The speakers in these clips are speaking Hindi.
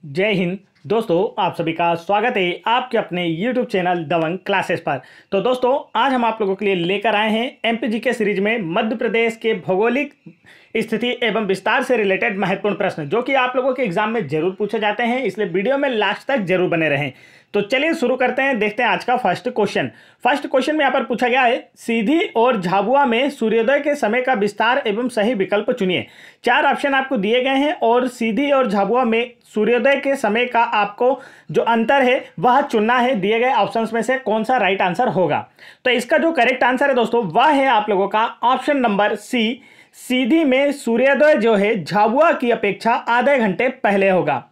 जय हिंद दोस्तों, आप सभी का स्वागत है आपके अपने YouTube चैनल दबंग क्लासेस पर। तो दोस्तों, आज हम आप लोगों के लिए लेकर आए हैं एमपीजी के सीरीज में मध्य प्रदेश के भौगोलिक स्थिति एवं विस्तार से रिलेटेड महत्वपूर्ण प्रश्न जो कि आप लोगों के एग्जाम में जरूर पूछे जाते हैं, इसलिए वीडियो में लास्ट तक जरूर बने रहें। तो चलिए शुरू करते हैं, देखते हैं आज का फर्स्ट क्वेश्चन में यहाँ पर पूछा गया है, सीधी और झाबुआ में सूर्योदय के समय का विस्तार एवं सही विकल्प चुनिए। 4 ऑप्शन आपको दिए गए हैं और सीधी और झाबुआ में सूर्योदय के समय का आपको जो अंतर है वह चुनना है। दिए गए ऑप्शंस में से कौन सा राइट आंसर होगा? तो इसका जो करेक्ट आंसर है दोस्तों वह है आप लोगों का ऑप्शन नंबर सी। सीधी में सूर्योदय जो है झाबुआ की अपेक्षा आधे घंटे पहले होगा।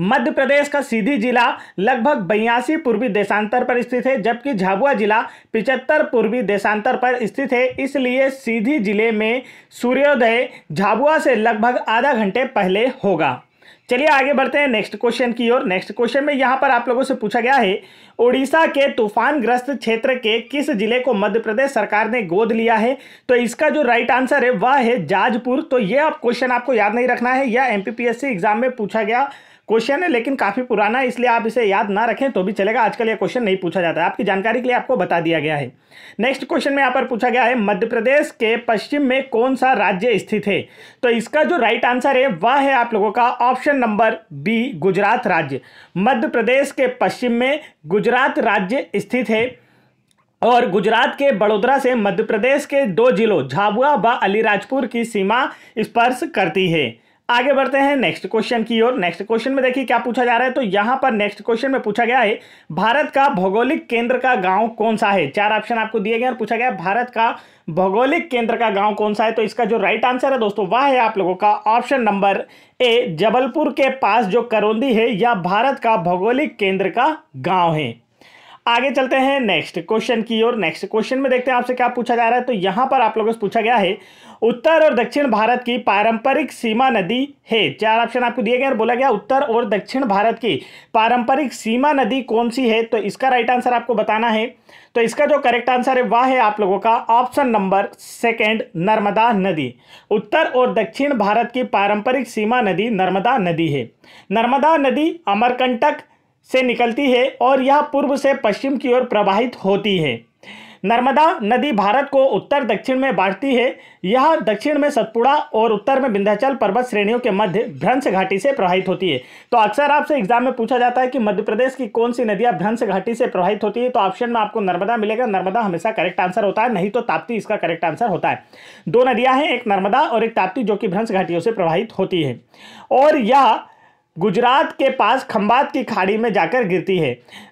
मध्य प्रदेश का सीधी जिला लगभग 82 पूर्वी देशांतर पर स्थित है, जबकि झाबुआ जिला 75 पूर्वी देशांतर पर स्थित है। इसलिए सीधी जिले में सूर्योदय झाबुआ से लगभग आधा घंटे पहले होगा। चलिए आगे बढ़ते हैं नेक्स्ट क्वेश्चन की ओर। नेक्स्ट क्वेश्चन में यहां पर आप लोगों से पूछा गया है, ओडिशा के तूफानग्रस्त क्षेत्र के किस जिले को मध्य प्रदेश सरकार ने गोद लिया है? तो इसका जो राइट आंसर है वह है जाजपुर। तो यह क्वेश्चन आपको याद नहीं रखना है, यह एमपीपीएससी एग्जाम में पूछा गया क्वेश्चन है, लेकिन काफी पुराना है, इसलिए आप इसे याद ना रखें तो भी चलेगा। आजकल यह क्वेश्चन नहीं पूछा जाता है, आपकी जानकारी के लिए आपको बता दिया गया है। नेक्स्ट क्वेश्चन में यहाँ पर पूछा गया है, मध्य प्रदेश के पश्चिम में कौन सा राज्य स्थित है? तो इसका जो राइट आंसर है वह है आप लोगों का ऑप्शन नंबर बी, गुजरात राज्य। मध्य प्रदेश के पश्चिम में गुजरात राज्य स्थित है और गुजरात के बड़ोदरा से मध्य प्रदेश के 2 जिलों झाबुआ व अलीराजपुर की सीमा स्पर्श करती है। आगे बढ़ते हैं नेक्स्ट क्वेश्चन की ओर। नेक्स्ट क्वेश्चन में देखिए क्या पूछा जा रहा है। तो यहां पर नेक्स्ट क्वेश्चन में पूछा गया है, भारत का भौगोलिक केंद्र का गांव कौन सा है? 4 ऑप्शन आपको दिए गए और पूछा गया भारत का भौगोलिक केंद्र का गांव कौन सा है? तो इसका जो राइट आंसर है दोस्तों वह है आप लोगों का ऑप्शन नंबर ए, जबलपुर के पास जो करौंदी है यह भारत का भौगोलिक केंद्र का गांव है। आगे चलते हैं नेक्स्ट क्वेश्चन की ओर। नेक्स्ट क्वेश्चन में देखते हैं आपसे क्या पूछा जा रहा है। तो यहां पर आप लोगों से पूछा गया है, उत्तर और दक्षिण भारत की पारंपरिक सीमा नदी है। 4 ऑप्शन आपको दिए गए और बोला गया उत्तर और दक्षिण भारत की पारंपरिक सीमा नदी कौन सी है? तो इसका राइट आंसर आपको बताना है। तो इसका जो करेक्ट आंसर है वह है आप लोगों का ऑप्शन नंबर सेकंड, नर्मदा नदी। उत्तर और दक्षिण भारत की पारंपरिक सीमा नदी नर्मदा नदी है। नर्मदा नदी अमरकंटक से निकलती है और यह पूर्व से पश्चिम की ओर प्रवाहित होती है। नर्मदा नदी भारत को उत्तर दक्षिण में बांटती है। यह दक्षिण में सतपुड़ा और उत्तर में विंध्याचल पर्वत श्रेणियों के मध्य भ्रंश घाटी से प्रवाहित होती है। तो अक्सर आपसे एग्जाम में पूछा जाता है कि मध्य प्रदेश की कौन सी नदियां भ्रंश घाटी से प्रवाहित होती है? तो ऑप्शन में आपको नर्मदा मिलेगा। नर्मदा हमेशा करेक्ट आंसर होता है, नहीं तो ताप्ती इसका करेक्ट आंसर होता है। 2 नदियां हैं, एक नर्मदा और एक ताप्ती, जो कि भ्रंश घाटियों से प्रवाहित होती है और यह गुजरात के पास खंबात की खाड़ी में जाकर गिरती है।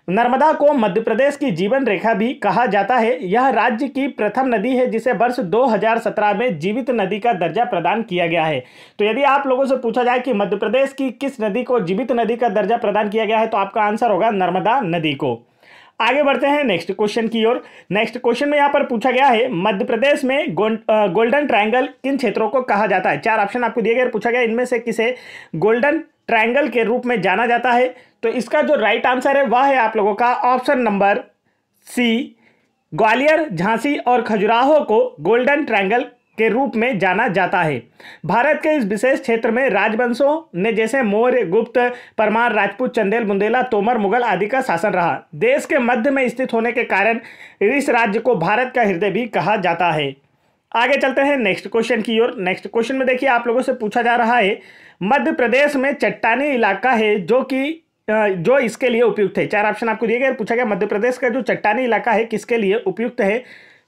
नर्मदा को मध्य प्रदेश की जीवन रेखा भी कहा जाता है। यह राज्य की प्रथम नदी है जिसे वर्ष 2017 में जीवित नदी का दर्जा प्रदान किया गया है। तो यदि आप लोगों से पूछा जाए कि मध्य प्रदेश की किस नदी को जीवित नदी का दर्जा प्रदान किया गया है, तो आपका आंसर होगा नर्मदा नदी को। आगे बढ़ते हैं नेक्स्ट क्वेश्चन की ओर। नेक्स्ट क्वेश्चन में यहाँ पर पूछा गया है, मध्य प्रदेश में गोल्डन ट्रायंगल किन क्षेत्रों को कहा जाता है? 4 ऑप्शन आपको दिए गए, पूछा गया इनमें से किसे गोल्डन ट्रायंगल के रूप में जाना जाता है? तो इसका जो राइट आंसर है वह है आप लोगों का option number C, Gwalior, Jhansi और खजुराहो को गोल्डन ट्रायंगल के रूप में जाना जाता है। भारत के इस विशेष क्षेत्र में राजवंशों ने जैसे मौर्य, गुप्त, परमार, राजपूत, चंदेल, बुंदेला, तोमर, मुगल आदि का शासन रहा। देश के मध्य में स्थित होने के कारण इस राज्य को भारत का हृदय भी कहा जाता है। आगे चलते हैं नेक्स्ट क्वेश्चन की ओर। नेक्स्ट क्वेश्चन में देखिए आप लोगों से पूछा जा रहा है, मध्य प्रदेश में चट्टानी इलाका है जो इसके लिए उपयुक्त है। 4 ऑप्शन आपको दिए गए, पूछा गया मध्य प्रदेश का जो चट्टानी इलाका है किसके लिए उपयुक्त है?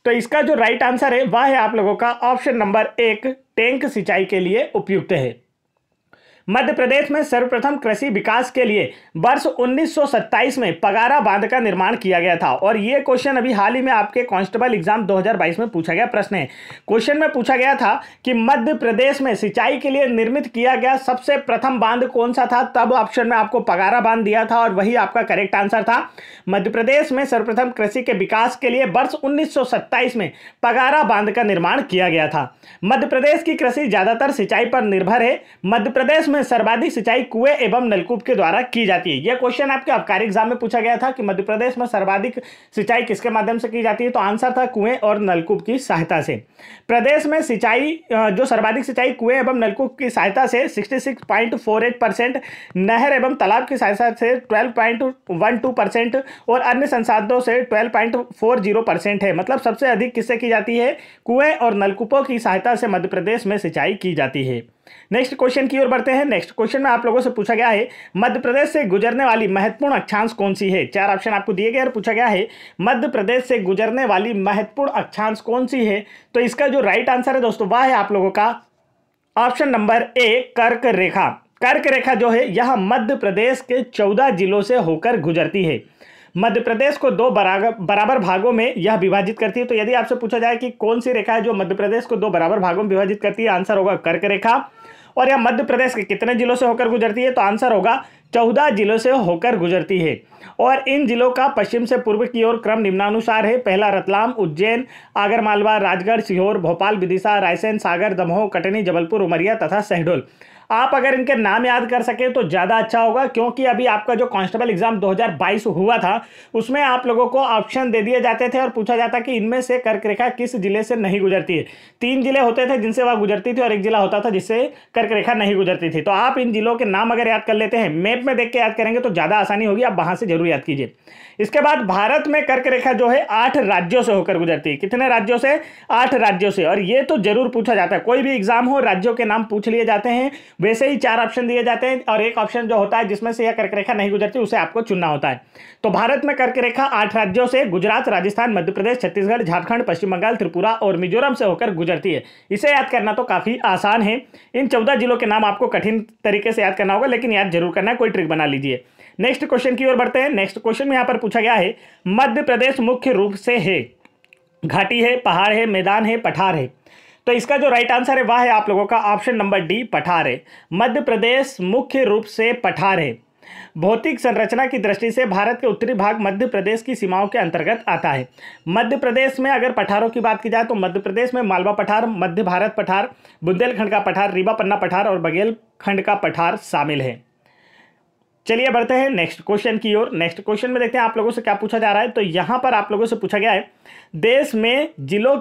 तो इसका जो राइट आंसर है वह है आप लोगों का ऑप्शन नंबर 1, टैंक सिंचाई के लिए उपयुक्त है। मध्य प्रदेश में सर्वप्रथम कृषि विकास के लिए वर्ष 1927 में पगारा बांध का निर्माण किया गया था और यह क्वेश्चन अभी हाल ही में आपके कांस्टेबल एग्जाम 2022 में पूछा गया प्रश्न है। क्वेश्चन में पूछा गया था कि मध्य प्रदेश में सिंचाई के लिए निर्मित किया गया सबसे प्रथम बांध कौन सा था? तब ऑप्शन में आपको पगारा बांध दिया था और वही आपका करेक्ट आंसर था। मध्य प्रदेश में सर्वप्रथम कृषि के विकास के लिए वर्ष 1927 में पगारा बांध का निर्माण किया गया था। मध्य प्रदेश की कृषि ज्यादातर सिंचाई पर निर्भर है। मध्य प्रदेश में में सर्वाधिक सिंचाई कुएं एवं नलकूप के द्वारा की जाती है? यह क्वेश्चन आपके आबकारी एग्जाम में पूछा गया था कि मध्य प्रदेश में सर्वाधिक सिंचाई किसके माध्यम से की जाती है, तो आंसर था कुएं और नलकूप की सहायता से। प्रदेश में सिंचाई जो सर्वाधिक सिंचाई कुएं एवं नलकूप की सहायता से 66.48%, नहर एवं तालाब की सहायता से 12.12% और अन्य संसाधनों से 12.40% है। मतलब सबसे अधिक किससे की जाती है? कुएं और नलकूपों की सहायता से मध्य प्रदेश में सिंचाई की जाती है। नेक्स्ट क्वेश्चन की ओर बढ़ते हैं। नेक्स्ट क्वेश्चन में आप लोगों से पूछा गया है मध्य प्रदेश से गुजरने वाली महत्वपूर्ण अक्षांश कौन सी है? 4 ऑप्शन आपको दिए गए और पूछा गया है मध्य प्रदेश से गुजरने वाली महत्वपूर्ण अक्षांश कौन सी है? तो इसका जो राइट आंसर है दोस्तों वह है आप लोगों का ऑप्शन नंबर ए, कर्क रेखा। कर्क रेखा जो है यह मध्य प्रदेश के 14 जिलों से होकर गुजरती है। मध्य प्रदेश को 2 बराबर भागों में यह विभाजित करती है। तो यदि आपसे पूछा जाए कि कौन सी रेखा है जो मध्य प्रदेश को 2 बराबर भागों में विभाजित करती है, आंसर होगा कर्क रेखा। और यह मध्य प्रदेश के कितने जिलों से होकर गुजरती है? तो आंसर होगा 14 जिलों से होकर गुजरती है। और इन जिलों का पश्चिम से पूर्व की ओर क्रम निम्नानुसार है। पहला रतलाम, उज्जैन, आगरमालवा, राजगढ़, सीहोर, भोपाल, विदिशा, रायसेन, सागर, दमोह, कटनी, जबलपुर, उमरिया तथा शहडोल। आप अगर इनके नाम याद कर सके तो ज़्यादा अच्छा होगा, क्योंकि अभी आपका जो कांस्टेबल एग्जाम 2022 हुआ था उसमें आप लोगों को ऑप्शन दे दिए जाते थे और पूछा जाता कि इनमें से कर्क रेखा किस जिले से नहीं गुजरती है। 3 जिले होते थे जिनसे वह गुजरती थी और 1 जिला होता था जिससे कर्क रेखा नहीं गुजरती थी। तो आप इन जिलों के नाम अगर याद कर लेते हैं, मैप में देख के याद करेंगे तो ज़्यादा आसानी होगी, आप वहाँ से जरूर याद कीजिए। इसके बाद भारत में कर्क रेखा जो है 8 राज्यों से होकर गुजरती है। कितने राज्यों से? 8 राज्यों से। और ये तो जरूर पूछा जाता है, कोई भी एग्जाम हो राज्यों के नाम पूछ लिए जाते हैं। वैसे ही 4 ऑप्शन दिए जाते हैं और एक ऑप्शन जो होता है जिसमें से यह कर्क रेखा नहीं गुजरती उसे आपको चुनना होता है। तो भारत में कर्क रेखा 8 राज्यों से गुजरात, राजस्थान, मध्य प्रदेश, छत्तीसगढ़, झारखंड, पश्चिम बंगाल, त्रिपुरा और मिजोरम से होकर गुजरती है। इसे याद करना तो काफी आसान है। इन 14 जिलों के नाम आपको कठिन तरीके से याद करना होगा, लेकिन याद जरूर करना है, कोई ट्रिक बना लीजिए। नेक्स्ट क्वेश्चन की ओर बढ़ते हैं। नेक्स्ट क्वेश्चन में यहां पर पूछा गया है मध्य प्रदेश मुख्य रूप से है घाटी है, पहाड़ है, मैदान है, पठार है? तो इसका जो राइट आंसर है वह है आप लोगों का ऑप्शन नंबर डी, पठार है। मध्य प्रदेश मुख्य रूप से पठार है। भौतिक संरचना की दृष्टि से भारत के उत्तरी भाग मध्य प्रदेश की सीमाओं के अंतर्गत आता है। मध्य प्रदेश में अगर पठारों की बात की जाए तो मध्य प्रदेश में मालवा पठार, मध्य भारत पठार, बुंदेलखंड का पठार, रीवा पन्ना पठार और बघेलखंड का पठार शामिल है। चलिए बढ़ते हैं नेक्स्ट क्वेश्चन की ओर। नेक्स्ट क्वेश्चन में देखते हैं आप लोगों से क्या पूछा जा रहा है। तो यहां पर आप लोगों से पूछा गया है देश में जिलों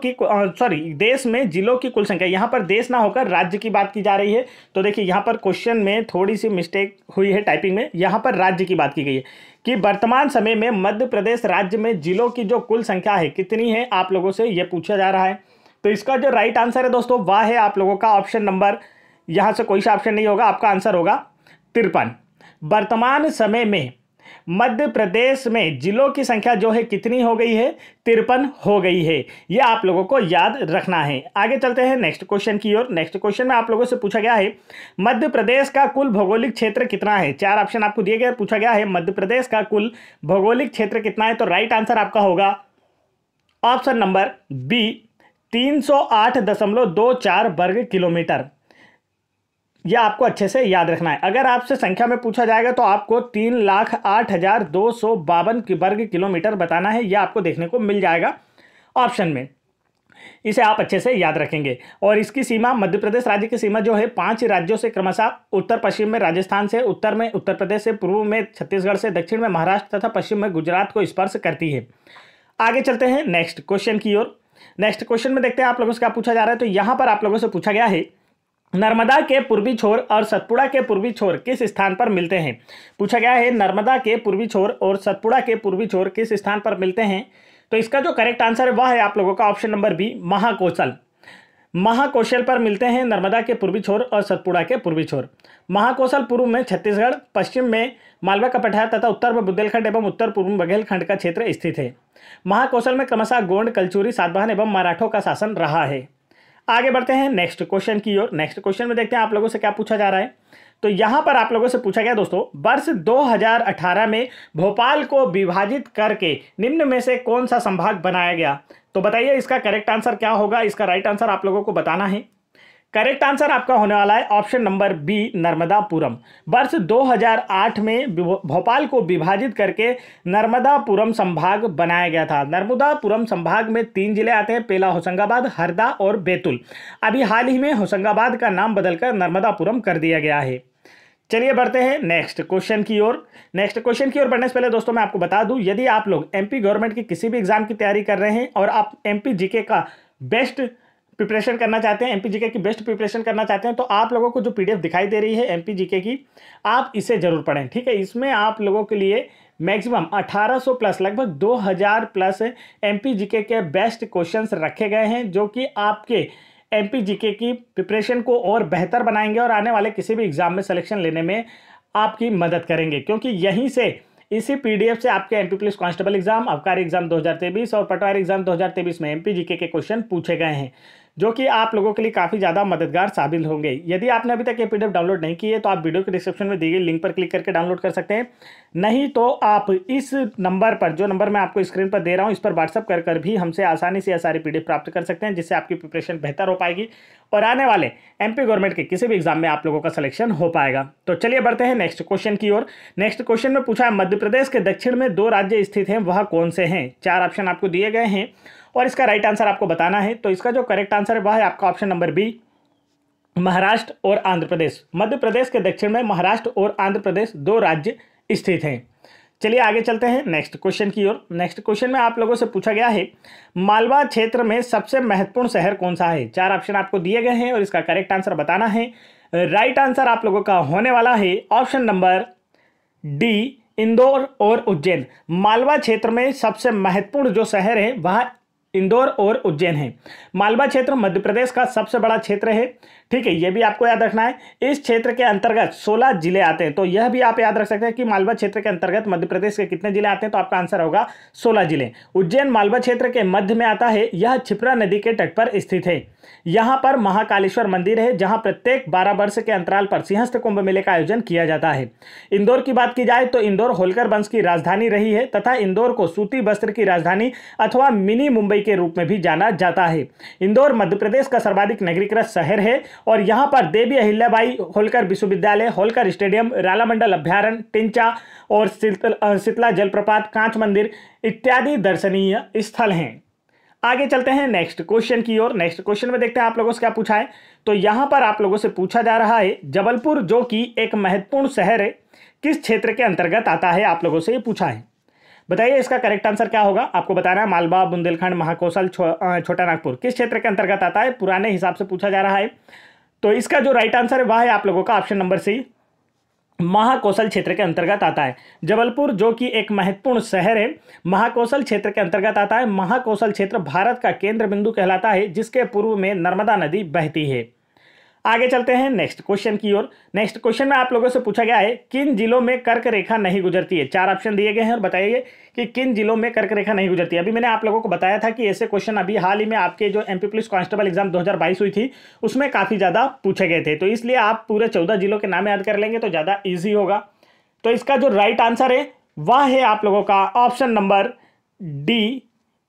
की कुल संख्या। यहां पर देश ना होकर राज्य की बात की जा रही है। तो देखिए यहां पर क्वेश्चन में थोड़ी सी मिस्टेक हुई है टाइपिंग में। यहां पर राज्य की बात की गई है कि वर्तमान समय में मध्य प्रदेश राज्य में जिलों की जो कुल संख्या है कितनी है, आप लोगों से यह पूछा जा रहा है। तो इसका जो राइट आंसर है दोस्तों वह है आप लोगों का ऑप्शन नंबर, यहां से कोई सा ऑप्शन नहीं होगा, आपका आंसर होगा 53। वर्तमान समय में मध्य प्रदेश में जिलों की संख्या जो है कितनी हो गई है? 53 हो गई है। यह आप लोगों को याद रखना है। आगे चलते हैं नेक्स्ट क्वेश्चन की ओर। नेक्स्ट क्वेश्चन में आप लोगों से पूछा गया है मध्य प्रदेश का कुल भौगोलिक क्षेत्र कितना है? 4 ऑप्शन आपको दिए गए, पूछा गया है मध्य प्रदेश का कुल भौगोलिक क्षेत्र कितना है? तो राइट आंसर आपका होगा ऑप्शन नंबर बी, 308.24 वर्ग किलोमीटर। यह आपको अच्छे से याद रखना है। अगर आपसे संख्या में पूछा जाएगा तो आपको 3,08,252 वर्ग किलोमीटर बताना है। यह आपको देखने को मिल जाएगा ऑप्शन में। इसे आप अच्छे से याद रखेंगे। और इसकी सीमा, मध्य प्रदेश राज्य की सीमा जो है 5 राज्यों से क्रमशः उत्तर पश्चिम में राजस्थान से, उत्तर में उत्तर प्रदेश से, पूर्व में छत्तीसगढ़ से, दक्षिण में महाराष्ट्र तथा पश्चिम में गुजरात को स्पर्श करती है। आगे चलते हैं नेक्स्ट क्वेश्चन की ओर। नेक्स्ट क्वेश्चन में देखते हैं आप लोगों से क्या पूछा जा रहा है। तो यहां पर आप लोगों से पूछा गया है नर्मदा के पूर्वी छोर और सतपुड़ा के पूर्वी छोर किस स्थान पर मिलते हैं? पूछा गया है नर्मदा के पूर्वी छोर और सतपुड़ा के पूर्वी छोर किस स्थान पर मिलते हैं? तो इसका जो करेक्ट आंसर है वह है आप लोगों का option number B, Mahakaushal. Mahakaushal पर मिलते हैं नर्मदा के पूर्वी छोर और सतपुड़ा के पूर्वी छोर। महाकौशल पूर्व में छत्तीसगढ़, पश्चिम में मालवा का पठार तथा उत्तर में बुंदेलखंड एवं उत्तर पूर्व में बघेलखंड का क्षेत्र स्थित है। महाकौशल में क्रमशः गोंड, कलचुरी, सातवाहन एवं मराठों का शासन रहा है। आगे बढ़ते हैं नेक्स्ट क्वेश्चन की ओर। नेक्स्ट क्वेश्चन में देखते हैं आप लोगों से क्या पूछा जा रहा है। तो यहां पर आप लोगों से पूछा गया दोस्तों वर्ष 2018 में भोपाल को विभाजित करके निम्न में से कौन सा संभाग बनाया गया? तो बताइए इसका करेक्ट आंसर क्या होगा। इसका राइट आंसर आप लोगों को बताना है। करेक्ट आंसर आपका होने वाला है ऑप्शन नंबर बी, नर्मदापुरम। वर्ष 2008 में भोपाल को विभाजित करके नर्मदापुरम संभाग बनाया गया था। नर्मदापुरम संभाग में 3 जिले आते हैं, पहला होशंगाबाद, हरदा और बैतूल। अभी हाल ही में होशंगाबाद का नाम बदलकर नर्मदापुरम कर दिया गया है। चलिए बढ़ते हैं नेक्स्ट क्वेश्चन की ओर। नेक्स्ट क्वेश्चन की ओर बढ़ने से पहले दोस्तों मैं आपको बता दूं, यदि आप लोग एमपी गवर्नमेंट की किसी भी एग्जाम की तैयारी कर रहे हैं और आप एमपी जीके का बेस्ट प्रिपरेशन करना चाहते हैं, एमपी जीके की बेस्ट प्रिपरेशन करना चाहते हैं, तो आप लोगों को जो पीडीएफ दिखाई दे रही है एमपी जीके की, आप इसे जरूर पढ़ें। ठीक है, इसमें आप लोगों के लिए मैक्सिमम 1800 प्लस लगभग 2000 प्लस एमपी जीके के बेस्ट क्वेश्चंस रखे गए हैं, जो कि आपके एमपी जीके की प्रिपरेशन को और बेहतर बनाएंगे और आने वाले किसी भी एग्जाम में सिलेक्शन लेने में आपकी मदद करेंगे, क्योंकि यहीं से इसी पीडीएफ से आपके एमपी पुलिस कांस्टेबल एग्जाम, आबकारी एग्जाम 2023 और पटवारी एग्जाम 2023 में एमपी जीके के क्वेश्चन पूछे गए हैं, जो कि आप लोगों के लिए काफ़ी ज़्यादा मददगार साबित होंगे। यदि आपने अभी तक ये पीडीएफ डाउनलोड नहीं की है तो आप वीडियो के डिस्क्रिप्शन में दी गई लिंक पर क्लिक करके डाउनलोड कर सकते हैं, नहीं तो आप इस नंबर पर, जो नंबर मैं आपको स्क्रीन पर दे रहा हूँ, इस पर व्हाट्सअप कर भी हमसे आसानी से यह सारी पीडीएफ प्राप्त कर सकते हैं, जिससे आपकी प्रिपरेशन बेहतर हो पाएगी और आने वाले एमपी गवर्नमेंट के किसी भी एग्जाम में आप लोगों का सिलेक्शन हो पाएगा। तो चलिए बढ़ते हैं नेक्स्ट क्वेश्चन की ओर। नेक्स्ट क्वेश्चन में पूछा है, मध्य प्रदेश के दक्षिण में 2 राज्य स्थित हैं, वह कौन से हैं? 4 ऑप्शन आपको दिए गए हैं और इसका राइट आंसर आपको बताना है। तो इसका जो करेक्ट आंसर है वह है आपका ऑप्शन नंबर बी, महाराष्ट्र और आंध्र प्रदेश। मध्य प्रदेश के दक्षिण में महाराष्ट्र और आंध्र प्रदेश 2 राज्य स्थित हैं। चलिए आगे चलते हैं नेक्स्ट क्वेश्चन की ओर। नेक्स्ट क्वेश्चन में आप लोगों से पूछा गया है, मालवा क्षेत्र में सबसे महत्वपूर्ण शहर कौन सा है? 4 ऑप्शन आपको दिए गए हैं और इसका करेक्ट आंसर बताना है। राइट आंसर आप लोगों का होने वाला है ऑप्शन नंबर डी, इंदौर और उज्जैन। मालवा क्षेत्र में सबसे महत्वपूर्ण जो शहर है वह इंदौर और उज्जैन है। मालवा क्षेत्र मध्य प्रदेश का सबसे बड़ा क्षेत्र है। ठीक है, यह भी आपको याद रखना है। इस क्षेत्र के अंतर्गत 16 जिले आते हैं, तो यह भी आप याद रख सकते हैं कि मालवा क्षेत्र के अंतर्गत मध्य प्रदेश के कितने जिले आते हैं, तो आपका आंसर होगा 16 जिले। उज्जैन मालवा क्षेत्र के मध्य में आता है, यह क्षिप्रा नदी के तट पर स्थित है। यहाँ पर महाकालेश्वर मंदिर है, जहाँ प्रत्येक 12 वर्ष के अंतराल पर सिंहस्थ कुंभ मेले का आयोजन किया जाता है। इंदौर की बात की जाए तो इंदौर होलकर वंश की राजधानी रही है तथा इंदौर को सूती वस्त्र की राजधानी अथवा मिनी मुंबई के रूप में भी जाना जाता है। इंदौर मध्य प्रदेश का सर्वाधिक नगरीकृत शहर है और यहाँ पर देवी अहिल्याबाई होलकर विश्वविद्यालय, होलकर स्टेडियम, रालामंडल अभ्यारण्य, टिंचा और शीतला जलप्रपात, कांच मंदिर इत्यादि दर्शनीय स्थल हैं। आगे चलते हैं नेक्स्ट क्वेश्चन की ओर। नेक्स्ट क्वेश्चन में देखते हैं आप लोगों से क्या पूछा है। तो यहां पर आप लोगों से पूछा जा रहा है, जबलपुर जो कि एक महत्वपूर्ण शहर है, किस क्षेत्र के अंतर्गत आता है? आप लोगों से ये पूछा है, बताइए इसका करेक्ट आंसर क्या होगा। आपको बताना है मालवा, बुंदेलखंड, महाकौशल, छोटा नागपुर किस क्षेत्र के अंतर्गत आता है, पुराने हिसाब से पूछा जा रहा है। तो इसका जो राइट आंसर है वह है आप लोगों का ऑप्शन नंबर सी, महाकौशल क्षेत्र के अंतर्गत आता है। जबलपुर जो कि एक महत्वपूर्ण शहर है, महाकौशल क्षेत्र के अंतर्गत आता है। महाकौशल क्षेत्र भारत का केंद्र बिंदु कहलाता है, जिसके पूर्व में नर्मदा नदी बहती है। आगे चलते हैं नेक्स्ट क्वेश्चन की ओर। नेक्स्ट क्वेश्चन में आप लोगों से पूछा गया है, किन जिलों में कर्क रेखा नहीं गुजरती है? 4 ऑप्शन दिए गए हैं और बताइए कि किन जिलों में कर्क रेखा नहीं गुजरती है। अभी मैंने आप लोगों को बताया था कि ऐसे क्वेश्चन अभी हाल ही में आपके जो एमपी पुलिस कांस्टेबल एग्जाम 2022 हुई थी उसमें काफ़ी ज़्यादा पूछे गए थे, तो इसलिए आप पूरे 14 जिलों के नाम याद कर लेंगे तो ज़्यादा ईजी होगा। तो इसका जो राइट आंसर है वह है आप लोगों का ऑप्शन नंबर डी,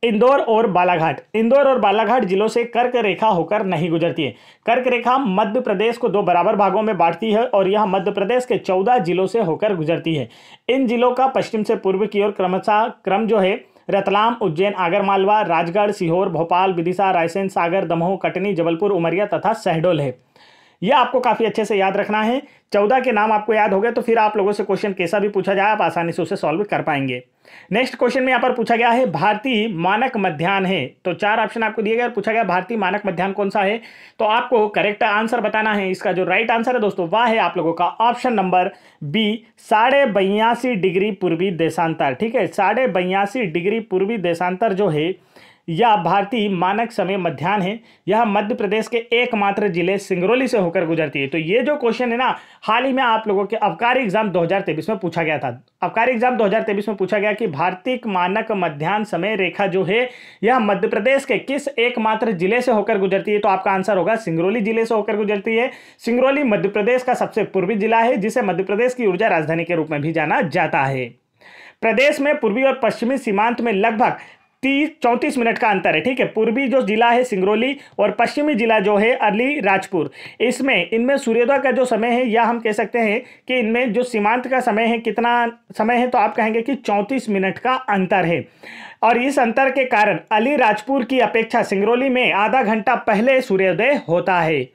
इंदौर और बालाघाट। इंदौर और बालाघाट जिलों से कर्क रेखा होकर नहीं गुजरती है। कर्क रेखा मध्य प्रदेश को 2 बराबर भागों में बांटती है और यह मध्य प्रदेश के 14 जिलों से होकर गुजरती है। इन जिलों का पश्चिम से पूर्व की ओर क्रमशः क्रम जो है रतलाम, उज्जैन, आगरमालवा, राजगढ़, सीहोर, भोपाल, विदिशा, रायसेन, सागर, दमोह, कटनी, जबलपुर, उमरिया तथा शहडोल है। यह आपको काफ़ी अच्छे से याद रखना है। 14 के नाम आपको याद हो गए तो फिर आप लोगों से क्वेश्चन कैसा भी पूछा जाए आप आसानी से उसे सॉल्व कर पाएंगे। नेक्स्ट क्वेश्चन में यहाँ पर पूछा गया है, भारतीय मानक मध्याह्न है। तो 4 ऑप्शन आपको दिए गए और पूछा गया भारतीय मानक मध्याह्न कौन सा है, तो आपको करेक्ट आंसर बताना है। इसका जो राइट आंसर है दोस्तों वह है आप लोगों का ऑप्शन नंबर बी, 82.5 डिग्री पूर्वी देशांतर। ठीक है, 82.5 डिग्री पूर्वी देशांतर जो है यह भारतीय मानक समय मध्याह्न है। यह मध्य प्रदेश के एकमात्र जिले सिंगरौली से होकर गुजरती है। तो ये जो क्वेश्चन है ना, हाल ही में आप लोगों के आबकारी एग्जाम 2023 में पूछा गया था। आबकारी एग्जाम 2023 में पूछा गया कि भारतीय मानक मध्याह्न समय रेखा जो है यह मध्य प्रदेश के किस एकमात्र जिले से होकर गुजरती है, तो आपका आंसर होगा सिंगरौली जिले से होकर गुजरती है। सिंगरौली मध्य प्रदेश का सबसे पूर्वी जिला है, जिसे मध्य प्रदेश की ऊर्जा राजधानी के रूप में भी जाना जाता है। प्रदेश में पूर्वी और पश्चिमी सीमांत में लगभग 34 मिनट का अंतर है। ठीक है, पूर्वी जो जिला है सिंगरौली और पश्चिमी जिला जो है अली राजपुर, इनमें सूर्योदय का जो समय है या हम कह सकते हैं कि इनमें जो सीमांत का समय है कितना समय है, तो आप कहेंगे कि 34 मिनट का अंतर है। और इस अंतर के कारण अली राजपुर की अपेक्षा सिंगरौली में आधा घंटा पहले सूर्योदय होता है।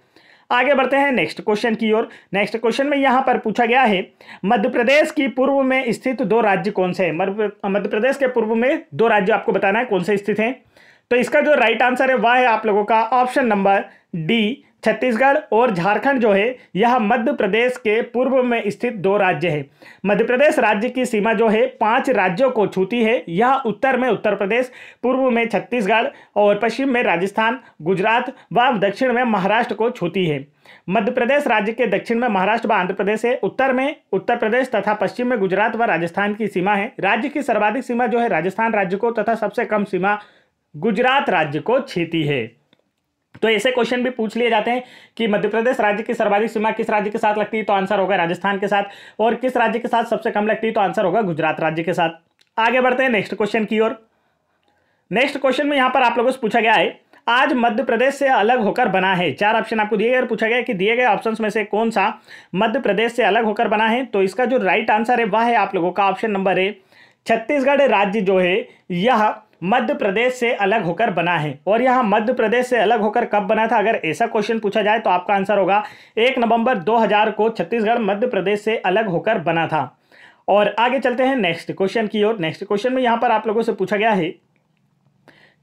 आगे बढ़ते हैं नेक्स्ट क्वेश्चन की ओर। नेक्स्ट क्वेश्चन में यहाँ पर पूछा गया है, मध्य प्रदेश की पूर्व में स्थित दो राज्य कौन से हैं। मध्य प्रदेश के पूर्व में दो राज्य आपको बताना है कौन से स्थित हैं। तो इसका जो राइट आंसर है वह है आप लोगों का ऑप्शन नंबर डी, छत्तीसगढ़ और झारखंड जो है यह मध्य प्रदेश के पूर्व में स्थित दो राज्य है। मध्य प्रदेश राज्य की सीमा जो है 5 राज्यों को छूती है। यह उत्तर में उत्तर प्रदेश, पूर्व में छत्तीसगढ़ और पश्चिम में राजस्थान, गुजरात व दक्षिण में महाराष्ट्र को छूती है। मध्य प्रदेश राज्य के दक्षिण में महाराष्ट्र व आंध्र प्रदेश है, उत्तर में उत्तर प्रदेश तथा पश्चिम में गुजरात व राजस्थान की सीमा है। राज्य की सर्वाधिक सीमा जो है राजस्थान राज्य को तथा सबसे कम सीमा गुजरात राज्य को छीती है। तो ऐसे क्वेश्चन भी पूछ लिए जाते हैं कि मध्य प्रदेश राज्य की सर्वाधिक सीमा किस राज्य के साथ लगती है, तो आंसर होगा राजस्थान के साथ, और किस राज्य के साथ सबसे कम लगती है, तो आंसर होगा गुजरात राज्य के साथ। आगे बढ़ते हैं नेक्स्ट क्वेश्चन की ओर। नेक्स्ट क्वेश्चन में यहां पर आप लोगों से पूछा गया है, आज मध्य प्रदेश से अलग होकर बना है। 4 ऑप्शन आपको दिए गए और पूछा गया कि दिए गए ऑप्शंस में से कौन सा मध्य प्रदेश से अलग होकर बना है। तो इसका जो राइट आंसर है वह है आप लोगों का ऑप्शन नंबर ए, छत्तीसगढ़ राज्य जो है यह मध्य प्रदेश से अलग होकर बना है। और यह मध्य प्रदेश से अलग होकर कब बना था, अगर ऐसा क्वेश्चन पूछा जाए तो आपका आंसर होगा 1 नवंबर 2000 को छत्तीसगढ़ मध्य प्रदेश से अलग होकर बना था। और आगे चलते हैं नेक्स्ट क्वेश्चन की ओर। नेक्स्ट क्वेश्चन में यहां पर आप लोगों से पूछा गया है,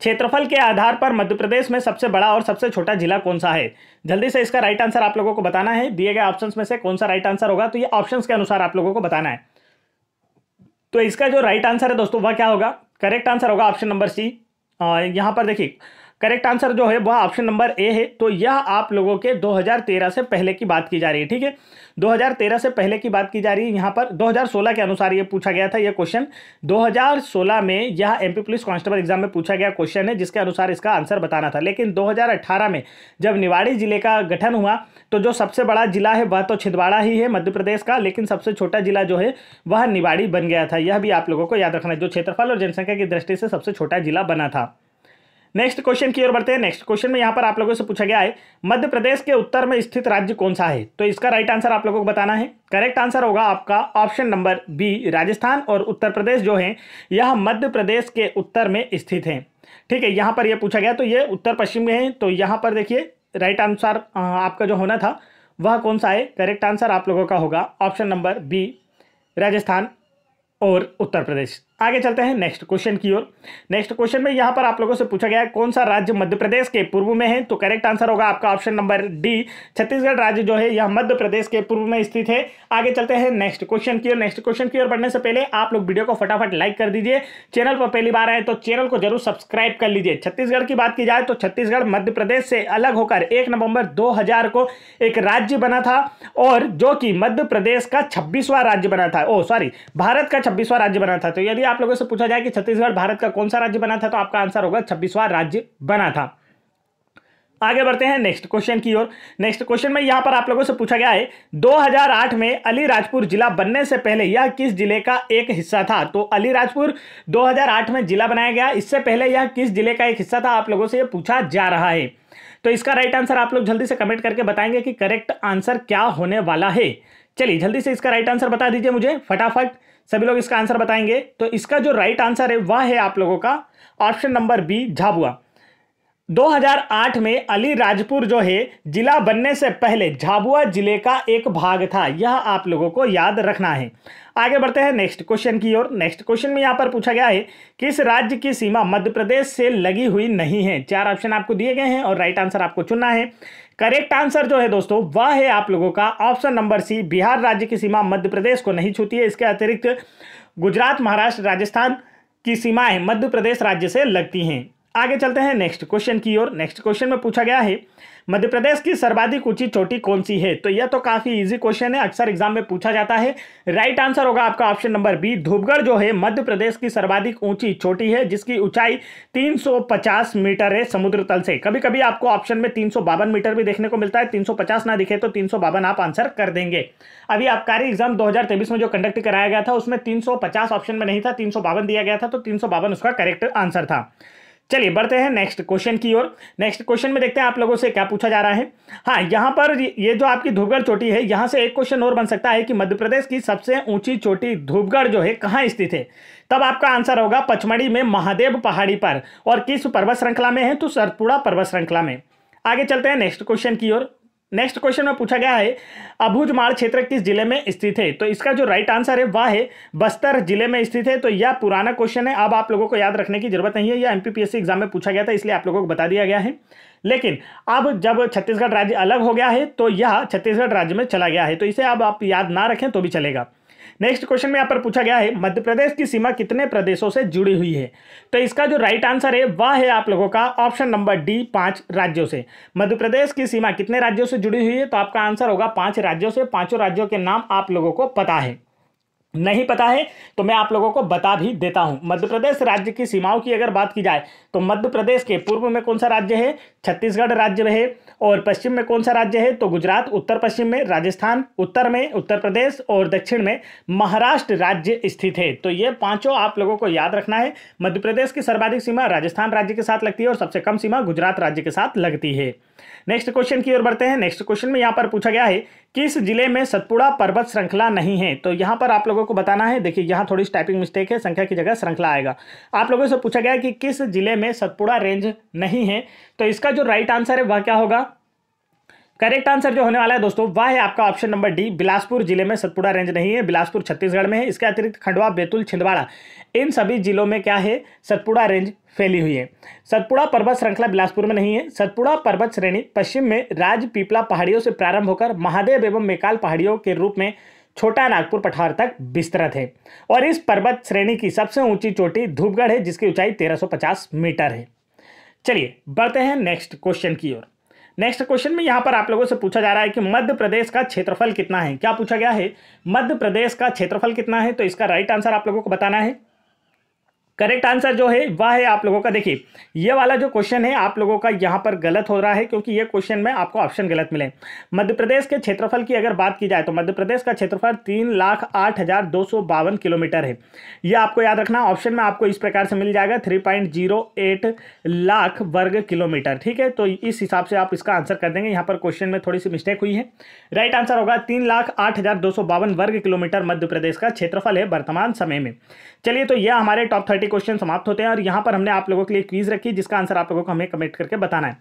क्षेत्रफल के आधार पर मध्य प्रदेश में सबसे बड़ा और सबसे छोटा जिला कौन सा है। जल्दी से इसका राइट आंसर आप लोगों को बताना है। दिए गए ऑप्शंस में से कौन सा राइट आंसर होगा, तो ये ऑप्शंस के अनुसार आप लोगों को बताना है। तो इसका जो राइट आंसर है दोस्तों वह क्या होगा, करेक्ट आंसर होगा ऑप्शन नंबर सी। यहाँ पर देखिए करेक्ट आंसर जो है वह ऑप्शन नंबर ए है। तो यह आप लोगों के 2013 से पहले की बात की जा रही है, ठीक है। 2013 से पहले की बात की जा रही है। यहाँ पर 2016 के अनुसार ये पूछा गया था। यह क्वेश्चन 2016 में यह एमपी पुलिस कांस्टेबल एग्जाम में पूछा गया क्वेश्चन है, जिसके अनुसार इसका आंसर बताना था। लेकिन 2018 में जब निवाड़ी जिले का गठन हुआ तो जो सबसे बड़ा जिला है वह तो छिंदवाड़ा ही है मध्य प्रदेश का, लेकिन सबसे छोटा जिला जो है वह निवाड़ी बन गया था। यह भी आप लोगों को याद रखना है, जो क्षेत्रफल और जनसंख्या की दृष्टि से सबसे छोटा जिला बना था। नेक्स्ट क्वेश्चन की ओर बढ़ते हैं। नेक्स्ट क्वेश्चन में यहां पर आप लोगों से पूछा गया है, मध्य प्रदेश के उत्तर में स्थित राज्य कौन सा है। तो इसका राइट आंसर आप लोगों को बताना है। करेक्ट आंसर होगा आपका ऑप्शन नंबर बी, राजस्थान और उत्तर प्रदेश जो है यह मध्य प्रदेश के उत्तर में स्थित है, ठीक है। यहां पर यह पूछा गया तो ये उत्तर पश्चिम में है। तो यहां पर देखिए राइट आंसर आपका जो होना था वह कौन सा है, करेक्ट आंसर आप लोगों का होगा ऑप्शन नंबर बी, राजस्थान और उत्तर प्रदेश। आगे चलते हैं नेक्स्ट क्वेश्चन की ओर। नेक्स्ट क्वेश्चन में यहां पर आप लोगों से पूछा गया है, कौन सा राज्य मध्य प्रदेश के पूर्व में है। तो करेक्ट आंसर होगा आपका ऑप्शन नंबर डी, छत्तीसगढ़ राज्य जो है यह मध्य प्रदेश के पूर्व में स्थित है। आगे चलते हैं नेक्स्ट क्वेश्चन की ओर। नेक्स्ट क्वेश्चन की ओर बढ़ने से पहले आप लोग वीडियो को फटाफट लाइक कर दीजिए। चैनल पर पहली बार आए तो चैनल को जरूर सब्सक्राइब कर लीजिए। छत्तीसगढ़ की बात की जाए तो छत्तीसगढ़ मध्य प्रदेश से अलग होकर 1 नवंबर 2000 को एक राज्य बना था, और जो कि मध्य प्रदेश का 26वां राज्य बना था, भारत का 26वां राज्य बना था। तो यदि आप लोगों से पूछा जाए कि छत्तीसगढ़ भारत का कौन सा राज्य बना था, तो आपका आंसर होगा 26वां राज्य बना था। आगे बढ़ते हैं नेक्स्ट क्वेश्चन की ओर। नेक्स्ट क्वेश्चन में यहां पर आप लोगों से पूछा गया है, 2008 में अलीराजपुर जिला बनने से पहले यह किस जिले का एक हिस्सा था। तो अलीराजपुर 2008 में जिला बनाया गया, इससे पहले यह किस जिले का एक हिस्सा था, आप लोगों से यह पूछा जा रहा है। तो इसका राइट आंसर आप लोग जल्दी से कमेंट करके बताएंगे कि करेक्ट आंसर क्या होने वाला है। चलिए जल्दी से इसका राइट आंसर बता दीजिए मुझे फटाफट, सभी लोग इसका आंसर बताएंगे। तो इसका जो राइट आंसर है वह है आप लोगों का ऑप्शन नंबर बी, झाबुआ। 2008 में अलीराजपुर जो है जिला बनने से पहले झाबुआ जिले का एक भाग था, यह आप लोगों को याद रखना है। आगे बढ़ते हैं नेक्स्ट क्वेश्चन की ओर। नेक्स्ट क्वेश्चन में यहां पर पूछा गया है, किस राज्य की सीमा मध्य प्रदेश से लगी हुई नहीं है। 4 ऑप्शन आपको दिए गए हैं और राइट आंसर आपको चुनना है। करेक्ट आंसर जो है दोस्तों वह है आप लोगों का ऑप्शन नंबर सी, बिहार राज्य की सीमा मध्य प्रदेश को नहीं छूती है। इसके अतिरिक्त गुजरात, महाराष्ट्र, राजस्थान की सीमाएं मध्य प्रदेश राज्य से लगती हैं। आगे चलते हैं नेक्स्ट क्वेश्चन की ओर। नेक्स्ट क्वेश्चन में पूछा गया है, मध्य प्रदेश की सर्वाधिक ऊंची चोटी कौन सी है। तो यह तो काफी इजी क्वेश्चन है, अक्सर एग्जाम में पूछा जाता है। राइट आंसर होगा आपका ऑप्शन नंबर बी, धूपगढ़ जो है मध्य प्रदेश की सर्वाधिक ऊंची चोटी है, जिसकी ऊंचाई 350 मीटर है समुद्र तल से। कभी कभी आपको ऑप्शन में 352 मीटर भी देखने को मिलता है, 350 ना दिखे तो 352 आप आंसर कर देंगे। अभी आबकारी एग्जाम 2023 में जो कंडक्ट कराया गया था उसमें 350 ऑप्शन में नहीं था, 352 दिया गया था, तो 352 उसका करेक्ट आंसर था। चलिए बढ़ते हैं नेक्स्ट क्वेश्चन की ओर। नेक्स्ट क्वेश्चन में देखते हैं आप लोगों से क्या पूछा जा रहा है। हाँ, यहाँ पर ये जो आपकी धूपगढ़ चोटी है, यहाँ से एक क्वेश्चन और बन सकता है कि मध्य प्रदेश की सबसे ऊंची चोटी धूपगढ़ जो है कहाँ स्थित है। तब आपका आंसर होगा पचमढ़ी में महादेव पहाड़ी पर, और किस पर्वत श्रृंखला में है, तो सतपुड़ा पर्वत श्रृंखला में। आगे चलते हैं नेक्स्ट क्वेश्चन की ओर। नेक्स्ट क्वेश्चन में पूछा गया है अबूझमाड़ क्षेत्र किस जिले में स्थित है। तो इसका जो राइट आंसर है वह है बस्तर जिले में स्थित है। तो यह पुराना क्वेश्चन है, अब आप लोगों को याद रखने की जरूरत नहीं है, यह एमपीपीएससी एग्जाम में पूछा गया था इसलिए आप लोगों को बता दिया गया है। लेकिन अब जब छत्तीसगढ़ राज्य अलग हो गया है तो यह छत्तीसगढ़ राज्य में चला गया है, तो इसे अब आप याद ना रखें तो भी चलेगा। नेक्स्ट क्वेश्चन में यहाँ पर पूछा गया है मध्य प्रदेश की सीमा कितने प्रदेशों से जुड़ी हुई है। तो इसका जो राइट आंसर है वह है आप लोगों का ऑप्शन नंबर डी 5 राज्यों से। मध्य प्रदेश की सीमा कितने राज्यों से जुड़ी हुई है, तो आपका आंसर होगा 5 राज्यों से। 5 राज्यों के नाम आप लोगों को पता है, नहीं पता है तो मैं आप लोगों को बता भी देता हूं। मध्य प्रदेश राज्य की सीमाओं की अगर बात की जाए तो मध्य प्रदेश के पूर्व में कौन सा राज्य है, छत्तीसगढ़ राज्य है, और पश्चिम में कौन सा राज्य है, तो गुजरात, उत्तर पश्चिम में राजस्थान, उत्तर में उत्तर प्रदेश और दक्षिण में महाराष्ट्र राज्य स्थित है। तो ये पांचों आप लोगों को याद रखना है। मध्य प्रदेश की सर्वाधिक सीमा राजस्थान राज्य के साथ लगती है और सबसे कम सीमा गुजरात राज्य के साथ लगती है। नेक्स्ट क्वेश्चन की ओर बढ़ते हैं। नेक्स्ट क्वेश्चन में यहां पर पूछा गया है किस जिले में सतपुड़ा पर्वत श्रृंखला नहीं है। तो यहां पर आप लोगों को बताना है, देखिए यहां थोड़ी टाइपिंग मिस्टेक है, संख्या की जगह श्रृंखला आएगा। आप लोगों से पूछा गया है कि किस जिले में सतपुड़ा रेंज नहीं है। तो इसका जो राइट आंसर है वह क्या होगा, करेक्ट आंसर जो होने वाला है दोस्तों वह है आपका ऑप्शन नंबर डी, बिलासपुर जिले में सतपुड़ा रेंज नहीं है। बिलासपुर छत्तीसगढ़ में है। इसके अतिरिक्त खंडवा, बैतूल, छिंदवाड़ा इन सभी जिलों में क्या है, सतपुड़ा रेंज फैली हुई है। सतपुड़ा पर्वत श्रृंखला बिलासपुर में नहीं है। सतपुड़ा पर्वत श्रेणी पश्चिम में राजपीपला पहाड़ियों से प्रारंभ होकर महादेव एवं मेकाल पहाड़ियों के रूप में छोटा नागपुर पठार तक विस्तृत है और इस पर्वत श्रेणी की सबसे ऊंची चोटी धूपगढ़ है जिसकी ऊंचाई 1350 मीटर है। चलिए बढ़ते हैं नेक्स्ट क्वेश्चन की ओर। नेक्स्ट क्वेश्चन में यहां पर आप लोगों से पूछा जा रहा है कि मध्य प्रदेश का क्षेत्रफल कितना है। क्या पूछा गया है, मध्य प्रदेश का क्षेत्रफल कितना है। तो इसका राइट आंसर आप लोगों को बताना है। करेक्ट आंसर जो है वह है आप लोगों का, देखिए ये वाला जो क्वेश्चन है आप लोगों का यहाँ पर गलत हो रहा है क्योंकि ये क्वेश्चन में आपको ऑप्शन गलत मिले। मध्य प्रदेश के क्षेत्रफल की अगर बात की जाए तो मध्य प्रदेश का क्षेत्रफल 3,08,252 किलोमीटर है। ये आपको याद रखना, ऑप्शन में आपको इस प्रकार से मिल जाएगा 3.08 लाख वर्ग किलोमीटर। ठीक है, तो इस हिसाब से आप इसका आंसर कर देंगे। यहाँ पर क्वेश्चन में थोड़ी सी मिस्टेक हुई है। राइट आंसर होगा 3,08,252 वर्ग किलोमीटर मध्य प्रदेश का क्षेत्रफल है वर्तमान समय में। चलिए, तो यह हमारे टॉप 30 क्वेश्चन समाप्त होते हैं और यहां पर हमने आप लोगों के लिए क्विज रखी जिसका आंसर आप लोगों को हमें कमेंट करके बताना है।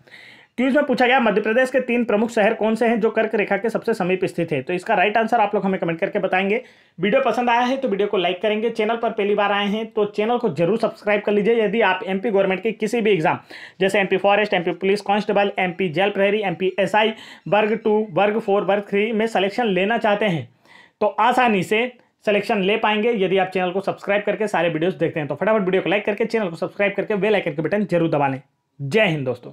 क्विज में पूछा गया मध्य प्रदेश के 3 प्रमुख शहर कौन से हैं जो कर्क रेखा के सबसे समीप स्थित है। तो इसका राइट आंसर आप लोग हमें कमेंट करके बताएंगे। वीडियो पसंद आया है तो वीडियो को लाइक करेंगे। चैनल पर पहली बार आए हैं तो चैनल को जरूर सब्सक्राइब कर लीजिए। यदि आप एमपी गवर्नमेंट के किसी भी एग्जाम जैसे MP forest, MP police constable, MP jail प्रहरी, एमपी एसआई वर्ग 2, वर्ग 4, वर्ग 3 में सिलेक्शन लेना चाहते हैं तो आसानी से सिलेक्शन ले पाएंगे यदि आप चैनल को सब्सक्राइब करके सारे वीडियोस देखते हैं। तो फटाफट वीडियो को लाइक करके चैनल को सब्सक्राइब करके बेल आइकन के बटन जरूर दबा लें। जय हिंद दोस्तों।